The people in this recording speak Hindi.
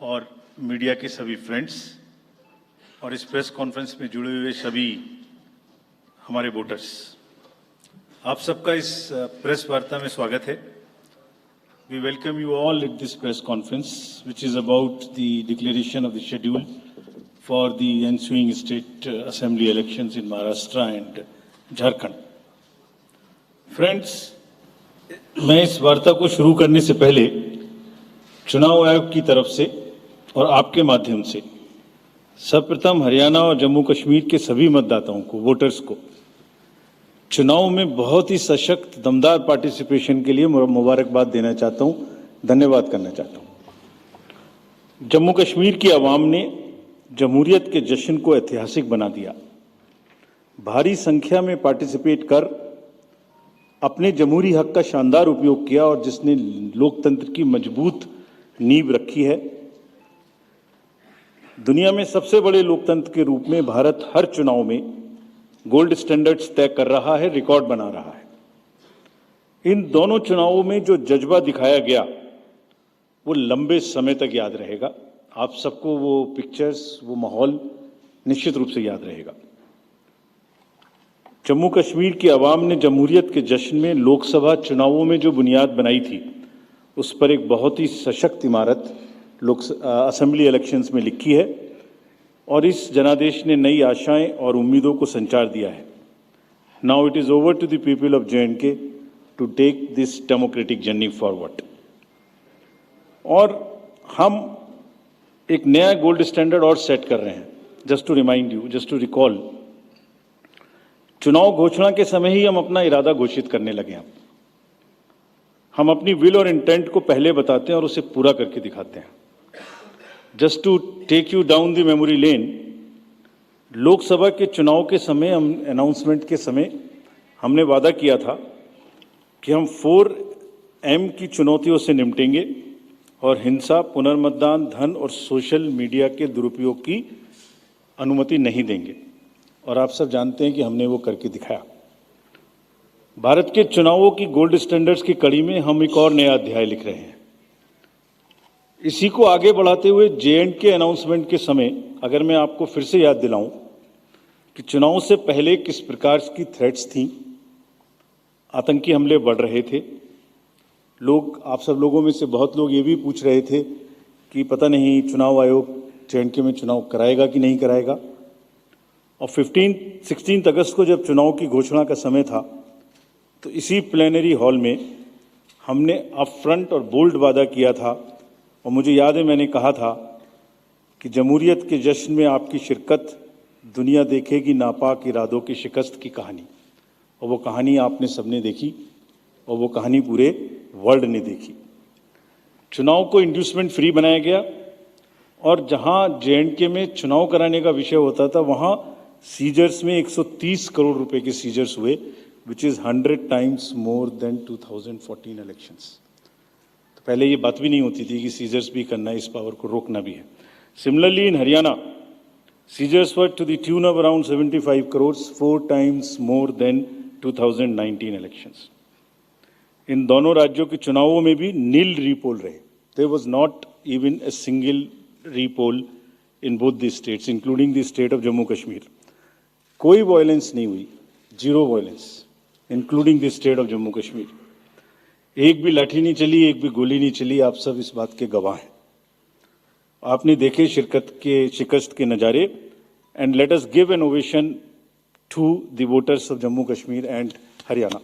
और मीडिया के सभी फ्रेंड्स और इस प्रेस कॉन्फ्रेंस में जुड़े हुए सभी हमारे वोटर्स, आप सबका इस प्रेस वार्ता में स्वागत है। We welcome you all at this press conference which is about the declaration of the schedule for the ensuing state assembly elections in Maharashtra and Jharkhand. Friends, मैं इस वार्ता को शुरू करने से पहले चुनाव आयोग की तरफ से और आपके माध्यम से सर्वप्रथम हरियाणा और जम्मू कश्मीर के सभी मतदाताओं को, वोटर्स को चुनाव में बहुत ही सशक्त दमदार पार्टिसिपेशन के लिए मुबारकबाद देना चाहता हूं, धन्यवाद करना चाहता हूं। जम्मू कश्मीर की आवाम ने जमहूरियत के जश्न को ऐतिहासिक बना दिया। भारी संख्या में पार्टिसिपेट कर अपने जमहूरी हक का शानदार उपयोग किया और जिसने लोकतंत्र की मजबूत नींव रखी है। दुनिया में सबसे बड़े लोकतंत्र के रूप में भारत हर चुनाव में गोल्ड स्टैंडर्ड्स तय कर रहा है, रिकॉर्ड बना रहा है। इन दोनों चुनावों में जो जज्बा दिखाया गया वो लंबे समय तक याद रहेगा। आप सबको वो पिक्चर्स, वो माहौल निश्चित रूप से याद रहेगा। जम्मू कश्मीर की आवाम ने जमहूरियत के जश्न में लोकसभा चुनावों में जो बुनियाद बनाई थी, उस पर एक बहुत ही सशक्त इमारत असेंबली इलेक्शंस में लिखी है और इस जनादेश ने नई आशाएं और उम्मीदों को संचार दिया है। Now it is over to the people of J&K to take this democratic journey forward. और हम एक नया गोल्ड स्टैंडर्ड और सेट कर रहे हैं। Just to remind you, just to recall, चुनाव घोषणा के समय ही हम अपना इरादा घोषित करने लगे हैं। हम अपनी विल और इंटेंट को पहले बताते हैं और उसे पूरा करके दिखाते हैं। Just to take you down the memory lane, Lok Sabha के चुनाव के समय, अनाउंसमेंट के समय हमने वादा किया था कि हम 4M की चुनौतियों से निपटेंगे और हिंसा, पुनर्मतदान, धन और सोशल मीडिया के दुरुपयोग की अनुमति नहीं देंगे। और आप सब जानते हैं कि हमने वो करके दिखाया। भारत के चुनावों की गोल्ड स्टैंडर्ड्स की कड़ी में हम एक और नया अध्याय लिख रहे हैं। इसी को आगे बढ़ाते हुए J&K अनाउंसमेंट के समय अगर मैं आपको फिर से याद दिलाऊं कि चुनाव से पहले किस प्रकार की थ्रेट्स थी, आतंकी हमले बढ़ रहे थे। लोग, आप सब लोगों में से बहुत लोग ये भी पूछ रहे थे कि पता नहीं चुनाव आयोग J&K में चुनाव कराएगा कि नहीं कराएगा। और 16 अगस्त को जब चुनाव की घोषणा का समय था, तो इसी प्लेनरी हॉल में हमने अप फ्रंट और बोल्ड वादा किया था। और मुझे याद है, मैंने कहा था कि जमहूरियत के जश्न में आपकी शिरकत दुनिया देखेगी नापाक इरादों की शिकस्त की कहानी। और वो कहानी आपने सबने देखी और वो कहानी पूरे वर्ल्ड ने देखी। चुनाव को इंड्यूसमेंट फ्री बनाया गया और जहां J&K में चुनाव कराने का विषय होता था, वहां सीजर्स में 130 करोड़ रुपए के सीजर्स हुए, which is 100 times more than 2014 elections। तो पहले ये बात भी नहीं होती थी कि सीजर्स भी करना है, इस पावर को रोकना भी है। Similarly in Haryana, seizures were to the tune of around 75 crores, 4 times more than 2019 elections। इन दोनों राज्यों के चुनावों में भी नील रीपोल रहे। There was not even a single repoll in both the states, including the state of Jammu Kashmir। कोई वायलेंस नहीं हुई, zero violence, including the state of Jammu Kashmir. एक भी लाठी नहीं चली, एक भी गोली नहीं चली। आप सब इस बात के गवाह हैं। आपने देखे शिकस्त के नज़ारे। And let us give an ovation to the voters of Jammu Kashmir and Haryana.